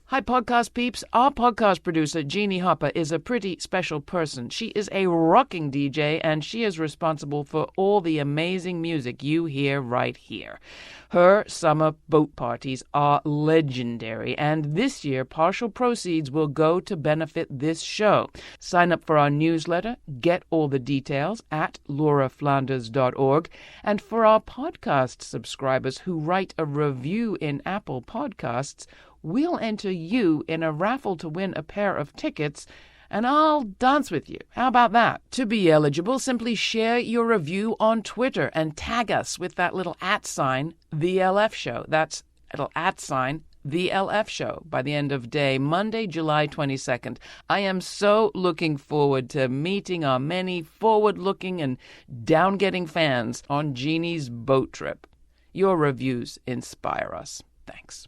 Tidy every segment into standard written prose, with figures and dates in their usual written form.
Hi, podcast peeps. Our podcast producer, Jeannie Hopper, is a pretty special person. She is a rocking DJ, and she is responsible for all the amazing music you hear right here. Her summer boat parties are legendary, and this year, partial proceeds will go to benefit this show. Sign up for our newsletter, get all the details at lauraflanders.org, and for our podcast subscribers who write a review in Apple Podcasts, we'll enter you in a raffle to win a pair of tickets, and I'll dance with you. How about that? To be eligible, simply share your review on Twitter and tag us with that little @ The LF Show. That's little @ The LF Show by the end of day, Monday, July 22nd. I am so looking forward to meeting our many forward-looking and down-getting fans on Jeannie's boat trip. Your reviews inspire us. Thanks.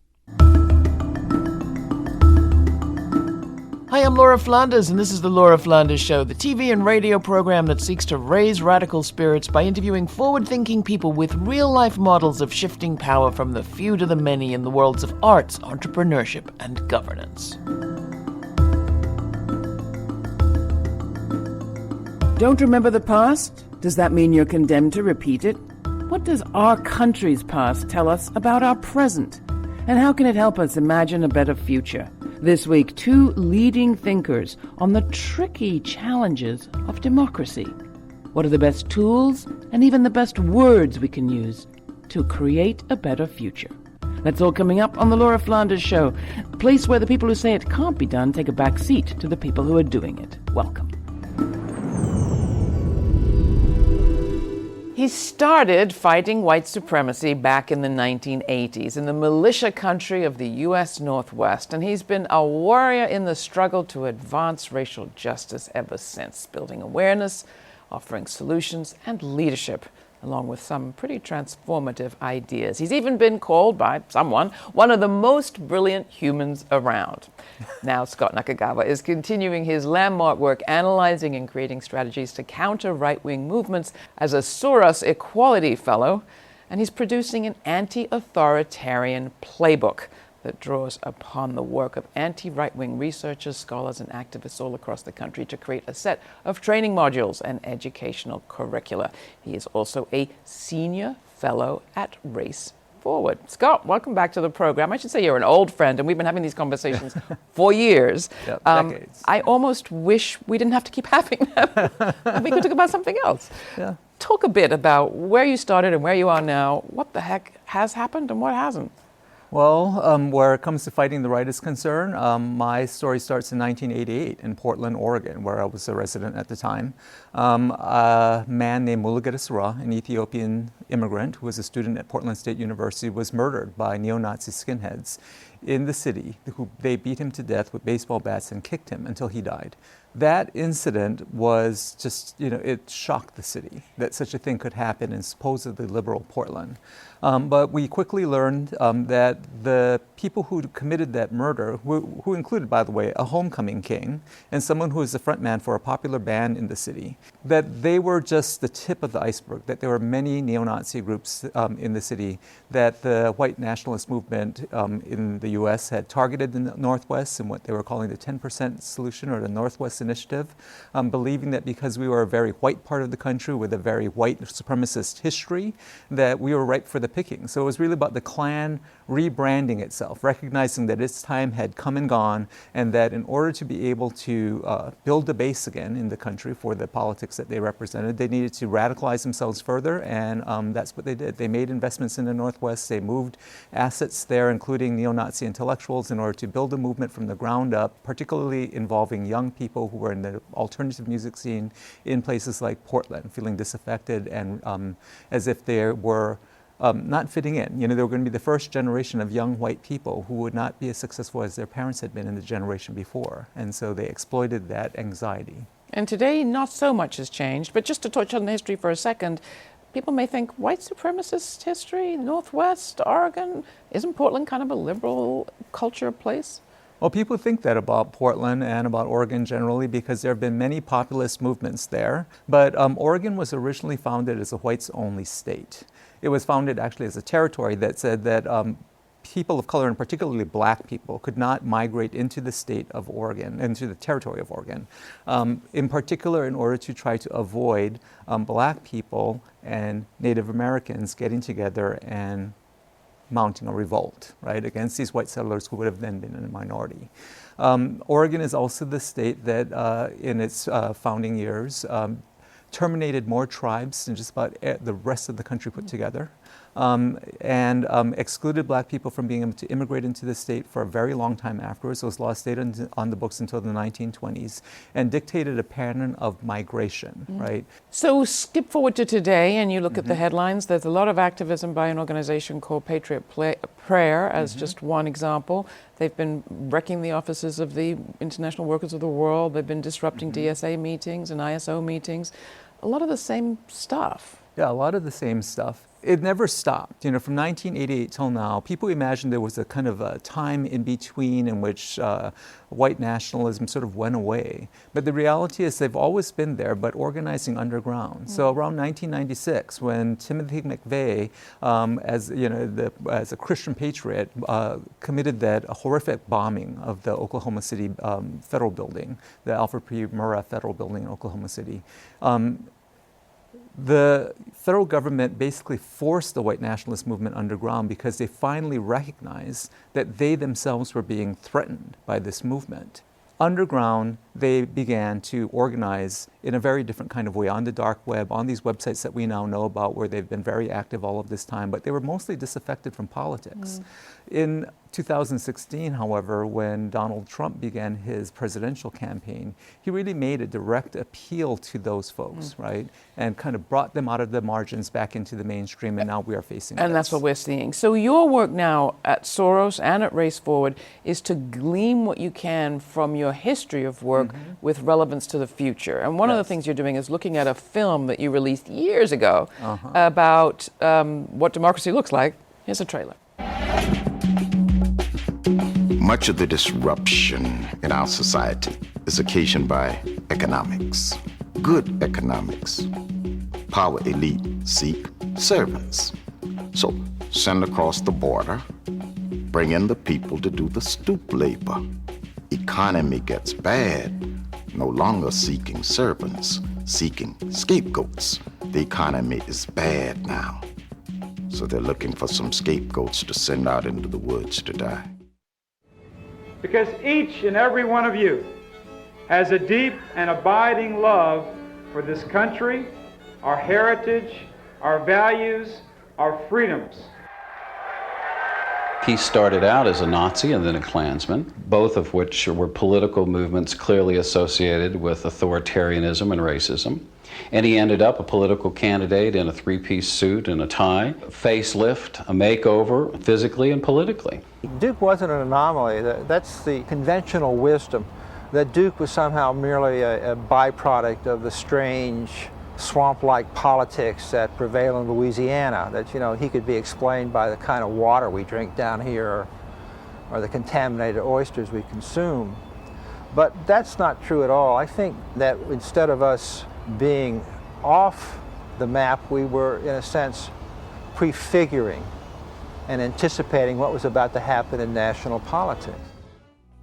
Hi, I'm Laura Flanders, and this is The Laura Flanders Show, the TV and radio program that seeks to raise radical spirits by interviewing forward-thinking people with real-life models of shifting power from the few to the many in the worlds of arts, entrepreneurship, and governance. Don't remember the past? Does that mean you're condemned to repeat it? What does our country's past tell us about our present? And how can it help us imagine a better future? This week, two leading thinkers on the tricky challenges of democracy. What are the best tools and even the best words we can use to create a better future? That's all coming up on The Laura Flanders Show, a place where the people who say it can't be done take a back seat to the people who are doing it. Welcome. He started fighting white supremacy back in the 1980s in the militia country of the U.S. Northwest, and he's been a warrior in the struggle to advance racial justice ever since, building awareness, offering solutions, and leadership, along with some pretty transformative ideas. He's even been called by someone one of the most brilliant humans around. Now Scot Nakagawa is continuing his landmark work analyzing and creating strategies to counter right-wing movements as a Soros Equality Fellow, and he's producing an anti-authoritarian playbook that draws upon the work of anti-right-wing researchers, scholars, and activists all across the country to create a set of training modules and educational curricula. He is also a senior fellow at Race Forward. Scot, welcome back to the program. I should say you're an old friend, and we've been having these conversations for years. Yep, decades. I almost wish we didn't have to keep having them. We could talk about something else. Yeah. Talk a bit about where you started and where you are now. What the heck has happened and what hasn't? Well, where it comes to fighting the right is concerned, my story starts in 1988 in Portland, Oregon, where I was a resident at the time. A man named Mulugeta Sura, an Ethiopian immigrant who was a student at Portland State University, was murdered by neo-Nazi skinheads in the city. They beat him to death with baseball bats and kicked him until he died. That incident was just, it shocked the city that such a thing could happen in supposedly liberal Portland. But we quickly learned that the people who committed that murder, who included, by the way, a homecoming king and someone who was the front man for a popular band in the city, that they were just the tip of the iceberg, that there were many neo-Nazi groups in the city, that the white nationalist movement in the U.S. had targeted the Northwest in what they were calling the 10% solution or the Northwest Initiative, believing that because we were a very white part of the country with a very white supremacist history, that we were ripe for the picking. So it was really about the Klan rebranding itself, recognizing that its time had come and gone, and that in order to be able to build a base again in the country for the politics that they represented, they needed to radicalize themselves further, and that's what they did. They made investments in the Northwest. They moved assets there, including neo-Nazi intellectuals, in order to build a movement from the ground up, particularly involving young people who were in the alternative music scene in places like Portland, feeling disaffected and as if they were not fitting in. They were going to be the first generation of young white people who would not be as successful as their parents had been in the generation before. And so they exploited that anxiety. And today, not so much has changed, but just to touch on the history for a second, people may think white supremacist history, Northwest, Oregon, isn't Portland kind of a liberal culture place? Well, people think that about Portland and about Oregon generally because there have been many populist movements there. But Oregon was originally founded as a whites-only state. It was founded actually as a territory that said that people of color, and particularly black people, could not migrate into the state of Oregon, into the territory of Oregon, in particular in order to try to avoid black people and Native Americans getting together and mounting a revolt, right, against these white settlers who would have then been in a minority. Oregon is also the state that in its founding years terminated more tribes than just about the rest of the country put together. And excluded black people from being able to immigrate into the state for a very long time afterwards. Those laws stayed on the books until the 1920s and dictated a pattern of migration, right? So skip forward to today and you look at the headlines. There's a lot of activism by an organization called Patriot Prayer as just one example. They've been wrecking the offices of the International Workers of the World. They've been disrupting DSA meetings and ISO meetings. A lot of the same stuff. Yeah, a lot of the same stuff. It never stopped. You know, from 1988 till now, people imagined there was a kind of a time in between in which white nationalism sort of went away. But the reality is they've always been there, but organizing underground. So around 1996, when Timothy McVeigh, as a Christian patriot, committed that horrific bombing of the Oklahoma City federal building, the Alfred P. Murrah Federal Building in Oklahoma City, the federal government basically forced the white nationalist movement underground because they finally recognized that they themselves were being threatened by this movement. Underground, they began to organize in a very different kind of way on the dark web, on these websites that we now know about where they've been very active all of this time, but they were mostly disaffected from politics. In 2016, however, when Donald Trump began his presidential campaign, he really made a direct appeal to those folks, right? And kind of brought them out of the margins back into the mainstream, and now we are facing And that's what we're seeing. So your work now at Soros and at Race Forward is to glean what you can from your history of work with relevance to the future. And one of the things you're doing is looking at a film that you released years ago about what democracy looks like. Here's a trailer. Much of the disruption in our society is occasioned by economics. Good economics. Power elite seek servants. So send across the border, bring in the people to do the stoop labor. Economy gets bad, no longer seeking servants, seeking scapegoats. The economy is bad now. So they're looking for some scapegoats to send out into the woods to die. Because each and every one of you has a deep and abiding love for this country, our heritage, our values, our freedoms. He started out as a Nazi and then a Klansman, both of which were political movements clearly associated with authoritarianism and racism. And he ended up a political candidate in a three-piece suit and a tie, facelift, a makeover, physically and politically. Duke wasn't an anomaly. That's the conventional wisdom, that Duke was somehow merely a byproduct of the strange swamp-like politics that prevail in Louisiana, that, you know, he could be explained by the kind of water we drink down here or the contaminated oysters we consume. But that's not true at all. I think that instead of us being off the map, we were, in a sense, prefiguring and anticipating what was about to happen in national politics.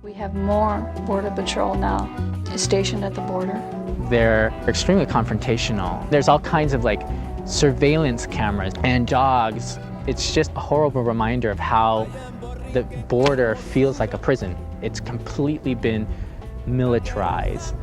We have more Border Patrol now stationed at the border. They're extremely confrontational. There's all kinds of like surveillance cameras and dogs. It's just a horrible reminder of how the border feels like a prison. It's completely been militarized.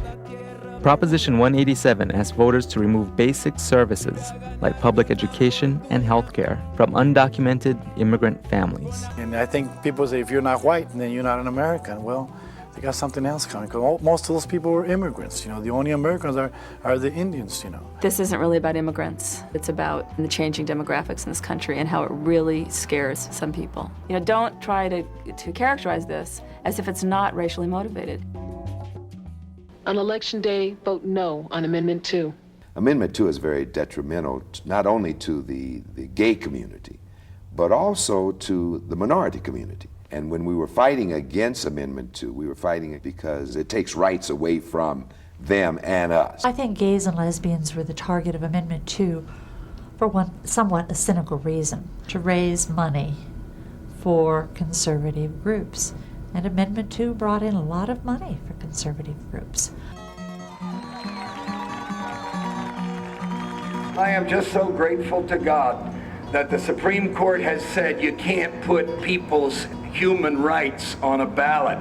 Proposition 187 asks voters to remove basic services like public education and health care from undocumented immigrant families. And I think people say if you're not white, then you're not an American. Well, they got something else coming, because most of those people were immigrants. You know, the only Americans are the Indians, you know. This isn't really about immigrants. It's about the changing demographics in this country and how it really scares some people. You know, don't try to characterize this as if it's not racially motivated. On Election Day, vote no on Amendment 2. Amendment 2 is very detrimental not only to the gay community, but also to the minority community. And when we were fighting against Amendment 2, we were fighting it because it takes rights away from them and us. I think gays and lesbians were the target of Amendment 2 for one somewhat a cynical reason, to raise money for conservative groups. And Amendment 2 brought in a lot of money for conservative groups. I am just so grateful to God that the Supreme Court has said you can't put people's human rights on a ballot.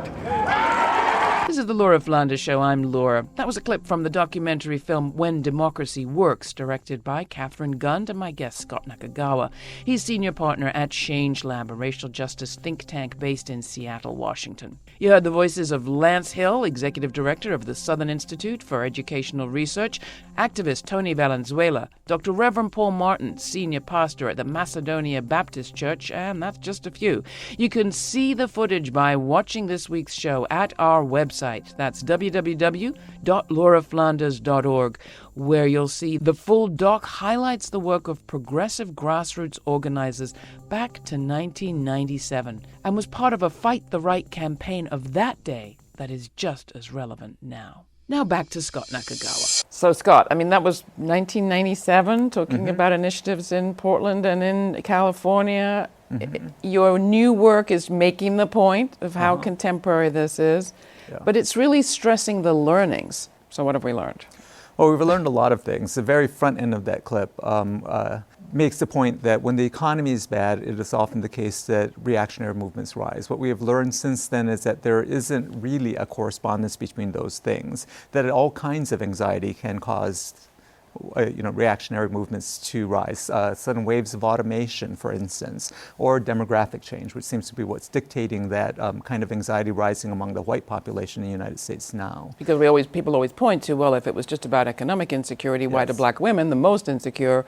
This is the Laura Flanders Show. I'm Laura. That was a clip from the documentary film When Democracy Works, directed by Catherine Gund and my guest Scot Nakagawa. He's senior partner at ChangeLab, a racial justice think tank based in Seattle, Washington. You heard the voices of Lance Hill, executive director of the Southern Institute for Educational Research, activist Tony Valenzuela, Dr. Reverend Paul Martin, senior pastor at the Macedonia Baptist Church, and that's just a few. You can see the footage by watching this week's show at our website. That's www.lauraflanders.org, where you'll see the full doc highlights the work of progressive grassroots organizers back to 1997 and was part of a Fight the Right campaign of that day that is just as relevant now. Now back to Scot Nakagawa. So Scot, I mean, that was 1997, talking about initiatives in Portland and in California. Your new work is making the point of how contemporary this is, but it's really stressing the learnings. So what have we learned? Well, we've learned a lot of things. The very front end of that clip makes the point that when the economy is bad, it is often the case that reactionary movements rise. What we have learned since then is that there isn't really a correspondence between those things, that all kinds of anxiety can cause reactionary movements to rise. Sudden waves of automation, for instance, or demographic change, which seems to be what's dictating that kind of anxiety rising among the white population in the United States now. Because people always point to, well, if it was just about economic insecurity, why do black women, the most insecure,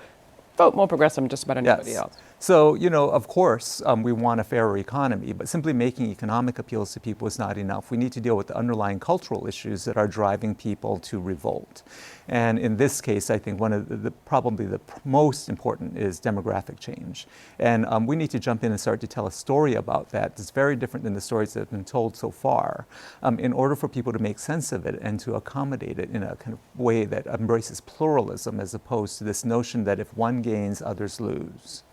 vote more progressive than just about anybody else? So, of course, we want a fairer economy, but simply making economic appeals to people is not enough. We need to deal with the underlying cultural issues that are driving people to revolt. And in this case, I think one of probably the most important is demographic change. And we need to jump in and start to tell a story about that that's very different than the stories that have been told so far, in order for people to make sense of it and to accommodate it in a kind of way that embraces pluralism as opposed to this notion that if one gains, others lose.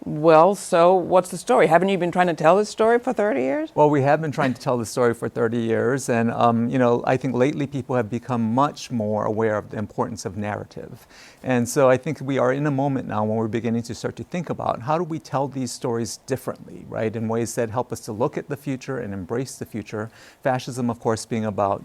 Well, so what's the story? Haven't you been trying to tell this story for 30 years? Well, we have been trying to tell the story for 30 years, and I think lately people have become much more aware of the importance of narrative. And so I think we are in a moment now when we're beginning to start to think about how do we tell these stories differently, right, in ways that help us to look at the future and embrace the future. Fascism, of course, being about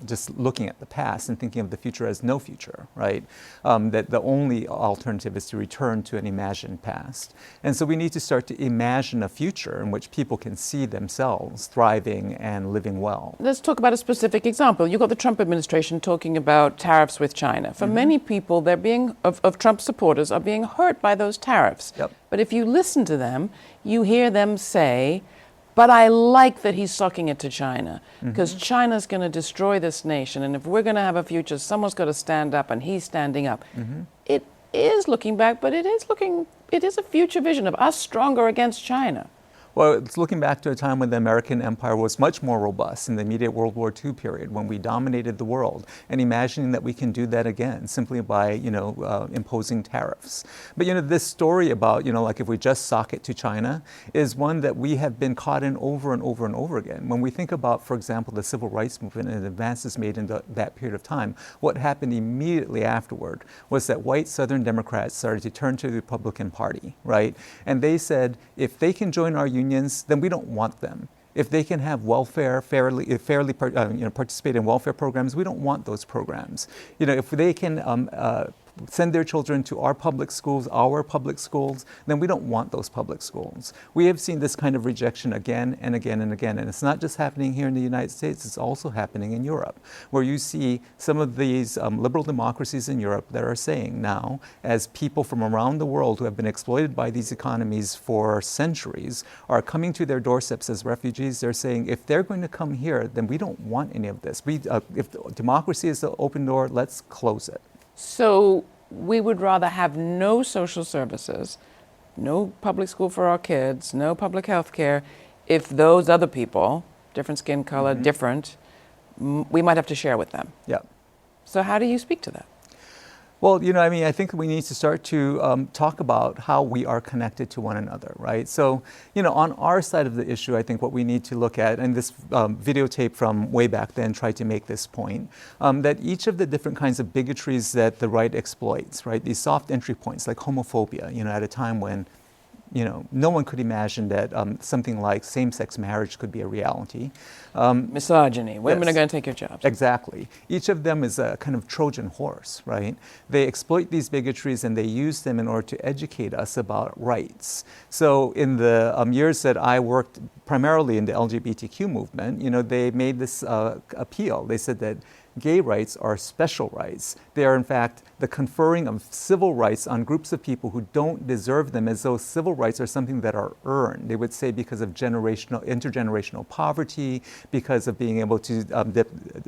just looking at the past and thinking of the future as no future, right? That the only alternative is to return to an imagined past. And so we need to start to imagine a future in which people can see themselves thriving and living well. Let's talk about a specific example. You've got the Trump administration talking about tariffs with China. For many people, they're of Trump supporters are being hurt by those tariffs. But if you listen to them, you hear them say, but I like that he's sucking it to China, because China's going to destroy this nation, and if we're going to have a future, someone's got to stand up, and he's standing up. It is looking back, but it is a future vision of us stronger against China. Well, it's looking back to a time when the American empire was much more robust in the immediate World War II period, when we dominated the world, and imagining that we can do that again simply by, imposing tariffs. But, this story about, like if we just sock it to China is one that we have been caught in over and over and over again. When we think about, for example, the civil rights movement and advances made in that period of time, what happened immediately afterward was that white Southern Democrats started to turn to the Republican Party, right? And they said, if they can join our unions, then we don't want them. If they can have welfare, fairly participate in welfare programs, we don't want those programs. If they can send their children to our public schools, then we don't want those public schools. We have seen this kind of rejection again and again and again, and it's not just happening here in the United States, it's also happening in Europe, where you see some of these liberal democracies in Europe that are saying now, as people from around the world who have been exploited by these economies for centuries are coming to their doorsteps as refugees, they're saying, if they're going to come here, then we don't want any of this. If democracy is the open door, let's close it. So we would rather have no social services, no public school for our kids, no public health care, if those other people, different skin color, we might have to share with them. Yeah. So how do you speak to that? Well, I think we need to start to talk about how we are connected to one another, right? So, on our side of the issue, I think what we need to look at, and this videotape from way back then tried to make this point, that each of the different kinds of bigotries that the right exploits, right? These soft entry points like homophobia, at a time when no one could imagine that something like same-sex marriage could be a reality. Misogyny. Women yes, are going to take your jobs. Exactly. Each of them is a kind of Trojan horse, right? They exploit these bigotries and they use them in order to educate us about rights. So in the years that I worked primarily in the LGBTQ movement, they made this appeal. They said that gay rights are special rights. They are, in fact, the conferring of civil rights on groups of people who don't deserve them, as though civil rights are something that are earned. They would say because of intergenerational poverty, because of being able to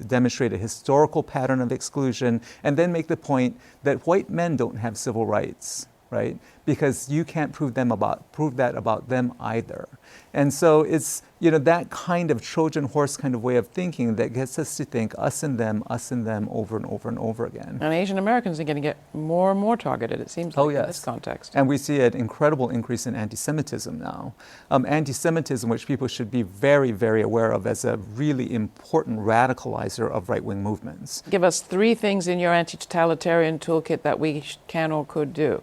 demonstrate a historical pattern of exclusion, and then make the point that white men don't have civil rights, right? Because you can't prove that about them either. And so it's that kind of Trojan horse kind of way of thinking that gets us to think us and them over and over and over again. And Asian Americans are going to get more and more targeted, it seems like, in this context. And we see an incredible increase in anti-Semitism now. Anti-Semitism, which people should be very, very aware of as a really important radicalizer of right-wing movements. Give us 3 things in your anti-totalitarian toolkit that we can or could do.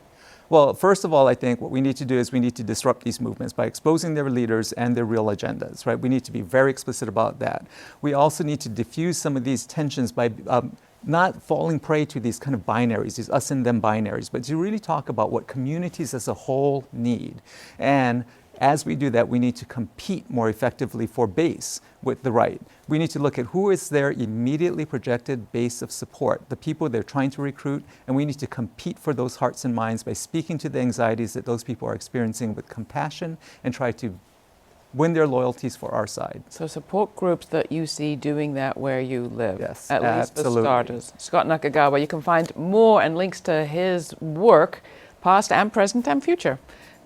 Well, first of all, I think what we need to do is we need to disrupt these movements by exposing their leaders and their real agendas, right? We need to be very explicit about that. We also need to diffuse some of these tensions by not falling prey to these kind of binaries, these us and them binaries, but to really talk about what communities as a whole need. And as we do that, we need to compete more effectively for base with the right. We need to look at who is their immediately projected base of support, the people they're trying to recruit, and we need to compete for those hearts and minds by speaking to the anxieties that those people are experiencing with compassion and try to win their loyalties for our side. So support groups that you see doing that where you live. Yes, at least for absolutely. starters. Scot Nakagawa, you can find more and links to his work, past and present and future,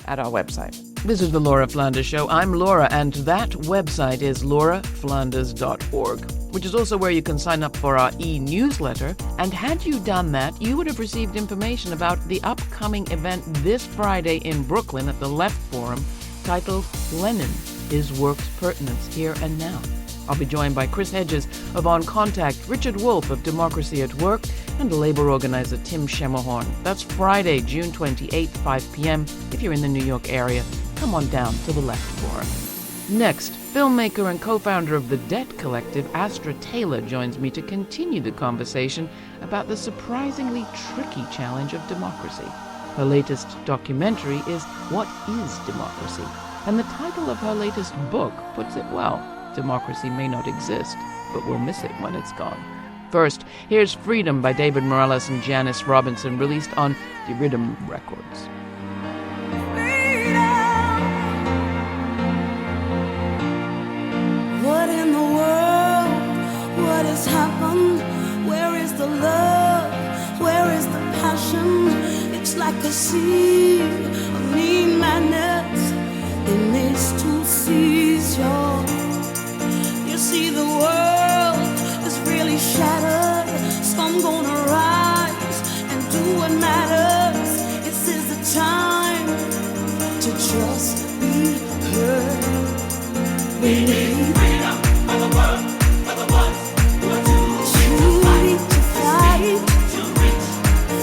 at our website. This is the Laura Flanders Show. I'm Laura, and that website is lauraflanders.org, which is also where you can sign up for our e-newsletter. And had you done that, you would have received information about the upcoming event this Friday in Brooklyn at the Left Forum, titled Lenin, His Work's Pertinence Here and Now. I'll be joined by Chris Hedges of On Contact, Richard Wolff of Democracy at Work, and labor organizer Tim Schemmerhorn. That's Friday, June 28th, 5 p.m. If you're in the New York area, come on down to the Left Forum. Next, filmmaker and co-founder of the Debt Collective, Astra Taylor, joins me to continue the conversation about the surprisingly tricky challenge of democracy. Her latest documentary is What is Democracy? And the title of her latest book puts it well. Democracy may not exist, but we'll miss it when it's gone. First, here's Freedom by David Morales and Janice Robinson, released on Diridim Records. What in the world? What has happened? Where is the love? Where is the passion? It's like a sea of mean madness in these two seas, y'all. You see, the world is really shattered, so I'm gonna rise and do what matters. This is the time to just be heard. We need freedom for the world, for the ones who are too weak to fight, to reach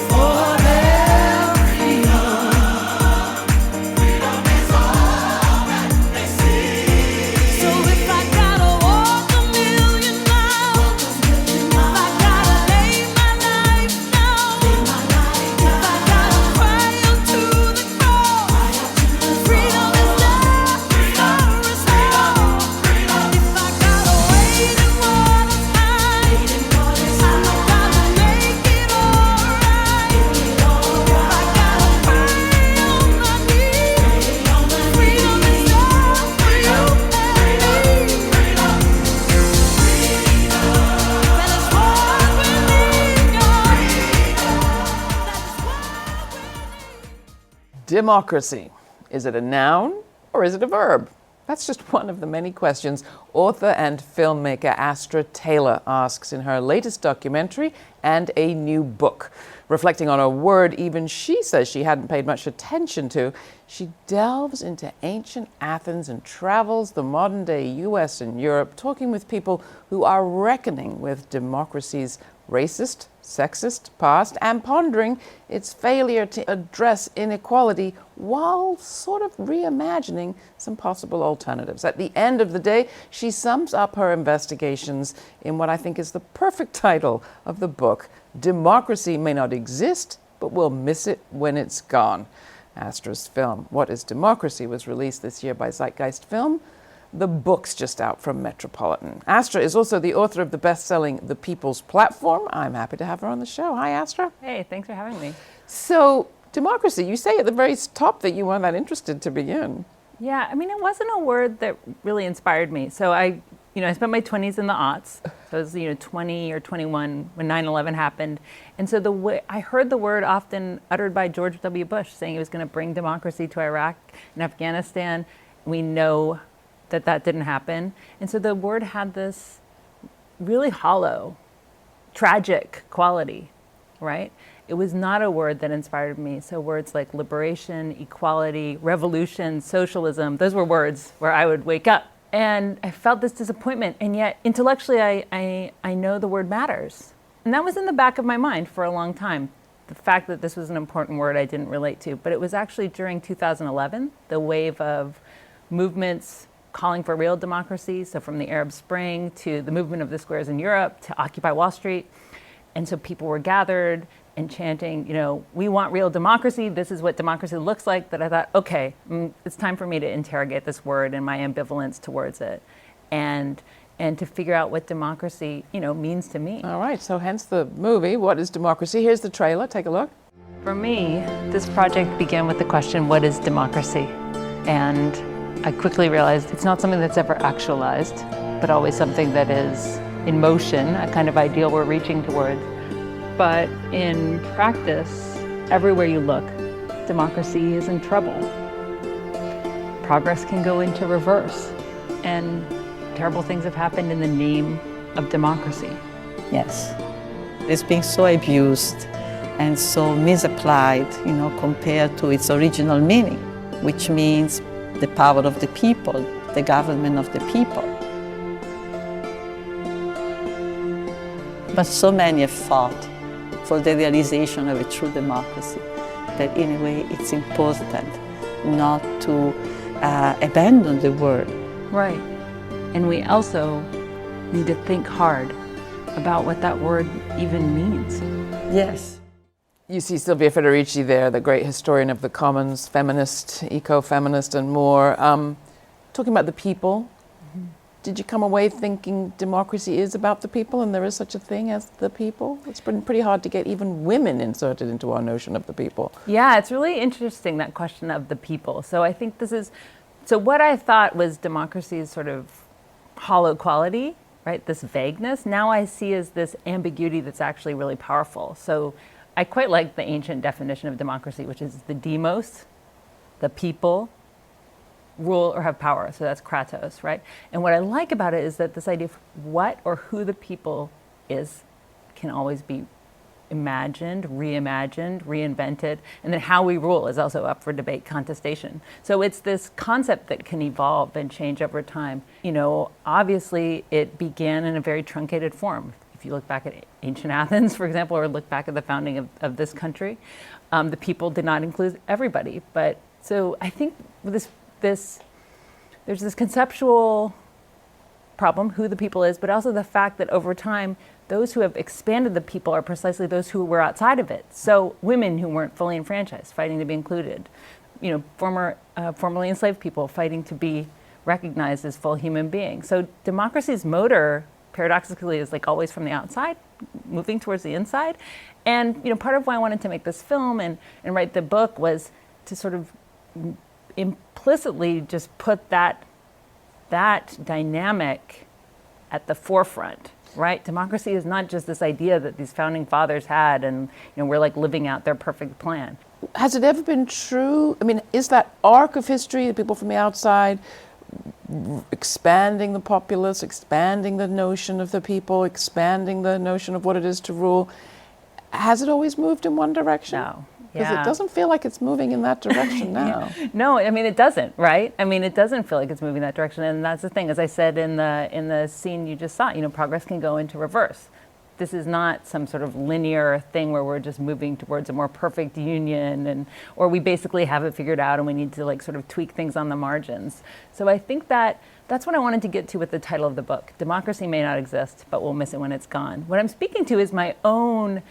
for their freedom. Freedom is all that they see. So if I gotta walk a million miles, if I gotta lay my life down, if I gotta cry out to the cross, freedom is there, freedom is there. If I gotta wait in what is mine, I know God will make it alright. If I gotta pray on my knees, freedom is there for you and me. That is what we need, God. That is what we need. Democracy. Is it a noun or is it a verb? That's just one of the many questions author and filmmaker Astra Taylor asks in her latest documentary and a new book. Reflecting on a word even she says she hadn't paid much attention to, she delves into ancient Athens and travels the modern-day US and Europe, talking with people who are reckoning with democracy's racist, sexist past and pondering its failure to address inequality while sort of reimagining some possible alternatives. At the end of the day, she sums up her investigations in what I think is the perfect title of the book, Democracy May Not Exist, but We'll Miss It When It's Gone. Astra's film, What is Democracy, was released this year by Zeitgeist Film. The book's just out from Metropolitan. Astra is also the author of the best-selling The People's Platform. I'm happy to have her on the show. Hi, Astra. Hey, thanks for having me. So, democracy, you say at the very top that you weren't that interested to begin. Yeah, I mean, it wasn't a word that really inspired me. So I spent my 20s in the aughts. So I was, 20 or 21 when 9/11 happened. And so I heard the word often uttered by George W. Bush saying he was going to bring democracy to Iraq and Afghanistan. We know that didn't happen. And so the word had this really hollow, tragic quality, right? It was not a word that inspired me. So words like liberation, equality, revolution, socialism, those were words where I would wake up. And I felt this disappointment. And yet intellectually, I know the word matters. And that was in the back of my mind for a long time. The fact that this was an important word I didn't relate to. But it was actually during 2011, the wave of movements calling for real democracy, so from the Arab Spring to the movement of the squares in Europe to Occupy Wall Street. And so people were gathered and chanting, we want real democracy, this is what democracy looks like, that I thought, okay, it's time for me to interrogate this word and my ambivalence towards it and to figure out what democracy, means to me. All right, so hence the movie, What is Democracy? Here's the trailer, take a look. For me, this project began with the question, what is democracy? And I quickly realized it's not something that's ever actualized, but always something that is in motion, a kind of ideal we're reaching towards. But in practice, everywhere you look, democracy is in trouble. Progress can go into reverse, and terrible things have happened in the name of democracy. Yes, it's being so abused and so misapplied, compared to its original meaning, which means the power of the people, the government of the people. But so many have fought for the realization of a true democracy, that in a way it's important not to abandon the word. Right. And we also need to think hard about what that word even means. Yes. You see Silvia Federici there, the great historian of the commons, feminist, eco-feminist, and more. Talking about the people, did you come away thinking democracy is about the people and there is such a thing as the people? It's been pretty hard to get even women inserted into our notion of the people. Yeah, it's really interesting, that question of the people. So I think so what I thought was democracy's sort of hollow quality, right, this vagueness, now I see as this ambiguity that's actually really powerful. So I quite like the ancient definition of democracy, which is the demos, the people, rule or have power. So that's kratos, right? And what I like about it is that this idea of what or who the people is can always be imagined, reimagined, reinvented, and then how we rule is also up for debate, contestation. So it's this concept that can evolve and change over time. Obviously it began in a very truncated form. If you look back at ancient Athens, for example, or look back at the founding of this country, the people did not include everybody. But so I think there's this conceptual problem, who the people is, but also the fact that over time, those who have expanded the people are precisely those who were outside of it. So women who weren't fully enfranchised, fighting to be included, formerly enslaved people fighting to be recognized as full human beings. So democracy's motor, paradoxically, is like always from the outside, moving towards the inside. And part of why I wanted to make this film and write the book was to sort of implicitly just put that dynamic at the forefront, right? Democracy is not just this idea that these founding fathers had and we're like living out their perfect plan. Has it ever been true? I mean, is that arc of history, the people from the outside, expanding the populace, expanding the notion of the people, expanding the notion of what it is to rule. Has it always moved in one direction? No. Because Yeah. it doesn't feel like it's moving in that direction now. No, I mean, it doesn't, right? I mean, it doesn't feel like it's moving that direction. And that's the thing, as I said in the scene you just saw, you know, progress can go into reverse. This is not some sort of linear thing where we're just moving towards a more perfect union, or we basically have it figured out and we need to like sort of tweak things on the margins. So I think that's what I wanted to get to with the title of the book. Democracy may not exist, but we'll miss it when it's gone. What I'm speaking to is my own,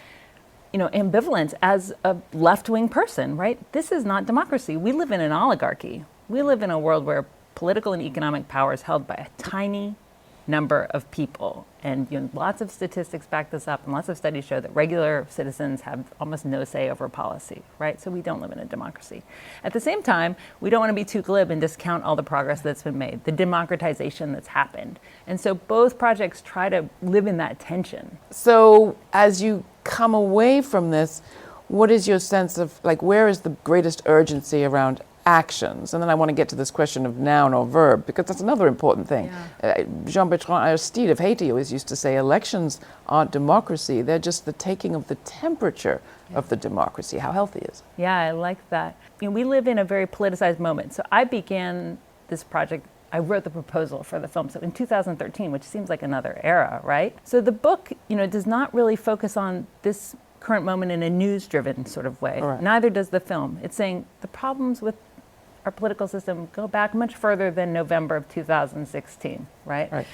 you know, ambivalence as a left-wing person, right? This is not democracy. We live in an oligarchy. We live in a world where political and economic power is held by a tiny number of people. And you know, lots of statistics back this up, and lots of studies show that regular citizens have almost no say over policy, right? So we don't live in a democracy. At the same time, we don't want to be too glib and discount all the progress that's been made, the democratization that's happened. And so both projects try to live in that tension. So as you come away from this, what is your sense of, like, where is the greatest urgency around actions? And then I want to get to this question of noun or verb, because that's another important thing. Jean-Bertrand Aristide of Haiti always used to say, elections aren't democracy, they're just the taking of the temperature of the democracy. How healthy is it? Yeah, I like that. You know, we live in a very politicized moment. So I began this project, I wrote the proposal for the film so in 2013, which seems like another era, right? So the book, you know, does not really focus on this current moment in a news-driven sort of way. Right. Neither does the film. It's saying the problems with our political system go back much further than November of 2016, right? Right.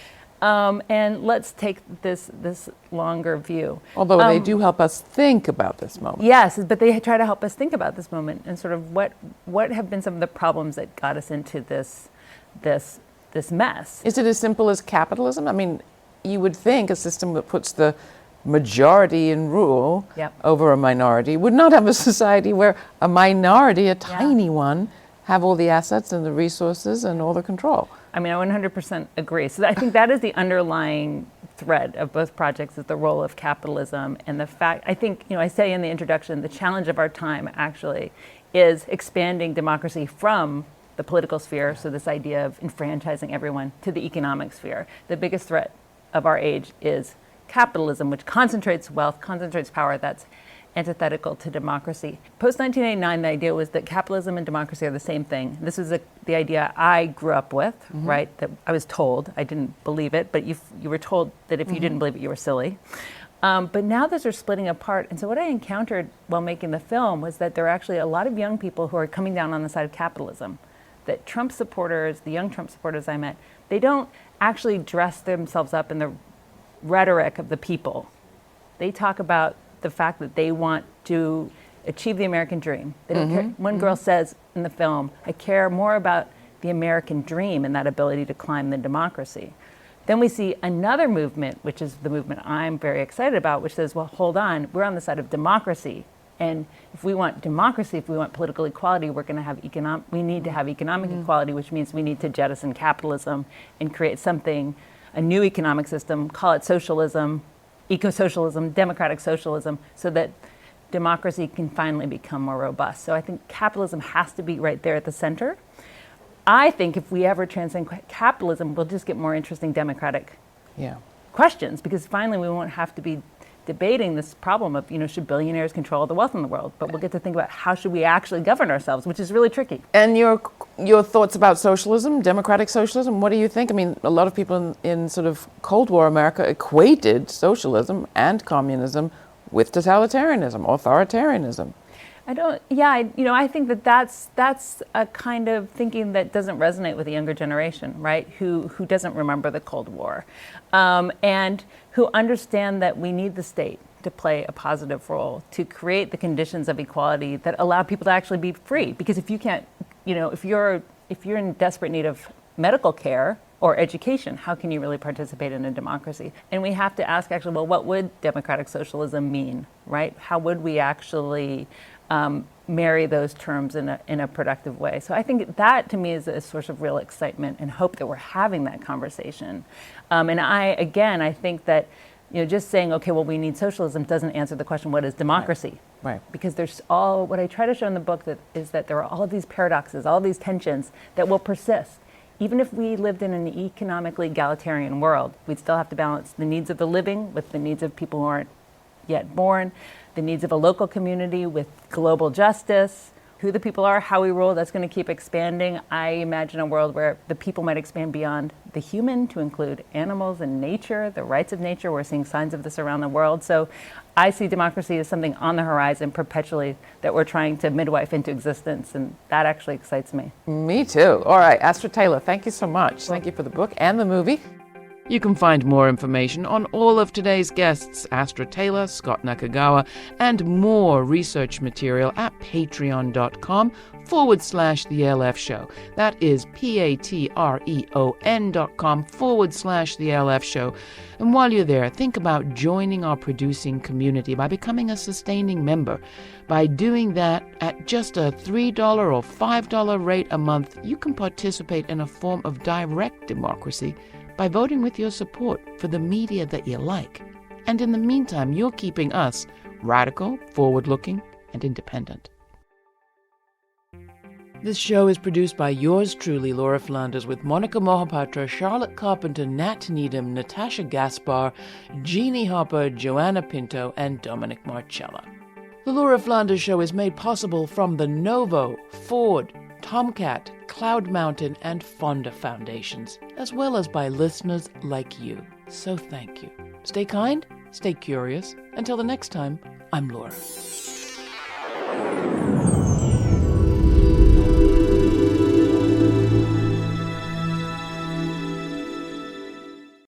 And let's take this longer view. Although they do help us think about this moment. Yes, but they try to help us think about this moment and sort of what have been some of the problems that got us into this mess. Is it as simple as capitalism? I mean, you would think a system that puts the majority in rule over a minority would not have a society where a minority, a tiny one, have all the assets and the resources and all the control. I mean, I 100% agree. So I think that is the underlying thread of both projects, is the role of capitalism and the fact, I think, you know, I say in the introduction, the challenge of our time actually is expanding democracy from the political sphere, so this idea of enfranchising everyone, to the economic sphere. The biggest threat of our age is capitalism, which concentrates wealth, concentrates power, that's antithetical to democracy. Post-1989, the idea was that capitalism and democracy are the same thing. This was the idea I grew up with, right? That I was told, I didn't believe it, but you were told that if you didn't believe it, you were silly. But now those are splitting apart. And so what I encountered while making the film was that there are actually a lot of young people who are coming down on the side of capitalism. That Trump supporters, the young Trump supporters I met, they don't actually dress themselves up in the rhetoric of the people. They talk about the fact that they want to achieve the American dream. They don't care. One girl says in the film, I care more about the American dream and that ability to climb than democracy. Then we see another movement, which is the movement I'm very excited about, which says, well, hold on, we're on the side of democracy. And if we want democracy, if we want political equality, we need to have economic equality, which means we need to jettison capitalism and create something, a new economic system, call it socialism, eco-socialism, democratic socialism, so that democracy can finally become more robust. So I think capitalism has to be right there at the center. I think if we ever transcend capitalism, we'll just get more interesting democratic questions, because finally we won't have to be debating this problem of, you know, should billionaires control the wealth in the world? But we'll get to think about how should we actually govern ourselves, which is really tricky. And your thoughts about socialism, democratic socialism, what do you think? I mean, a lot of people in sort of Cold War America equated socialism and communism with totalitarianism, authoritarianism. I think that's a kind of thinking that doesn't resonate with the younger generation, right? Who doesn't remember the Cold War, and who understand that we need the state to play a positive role to create the conditions of equality that allow people to actually be free. Because if you can't, you know, if you're in desperate need of medical care or education, how can you really participate in a democracy? And we have to ask, actually, well, what would democratic socialism mean, right? How would we actually marry those terms in a productive way? So I think that, to me, is a source of real excitement and hope that we're having that conversation. And I think that, you know, just saying, okay, well, we need socialism doesn't answer the question, what is democracy? Right. Because there's what I try to show in the book is that there are all of these paradoxes, all of these tensions that will persist even if we lived in an economically egalitarian world, we'd still have to balance the needs of the living with the needs of people who aren't yet born, the needs of a local community with global justice. Who the people are, how we rule, that's going to keep expanding. I imagine a world where the people might expand beyond the human to include animals and nature, the rights of nature. We're seeing signs of this around the world. So I see democracy as something on the horizon perpetually that we're trying to midwife into existence, and that actually excites me. Me too. All right, Astra Taylor, thank you so much. Thank you for the book and the movie. You can find more information on all of today's guests, Astra Taylor, Scot Nakagawa, and more research material at patreon.com/The LF Show. That is patreon.com/The LF Show. And while you're there, think about joining our producing community by becoming a sustaining member. By doing that at just a $3 or $5 rate a month, you can participate in a form of direct democracy by voting with your support for the media that you like. And in the meantime, you're keeping us radical, forward-looking, and independent. This show is produced by yours truly, Laura Flanders, with Monica Mohapatra, Charlotte Carpenter, Nat Needham, Natasha Gaspar, Jeannie Hopper, Joanna Pinto, and Dominic Marcella. The Laura Flanders Show is made possible from the Novo, Ford, Tomcat, Cloud Mountain, and Fonda Foundations, as well as by listeners like you. So thank you. Stay kind, stay curious. Until the next time, I'm Laura.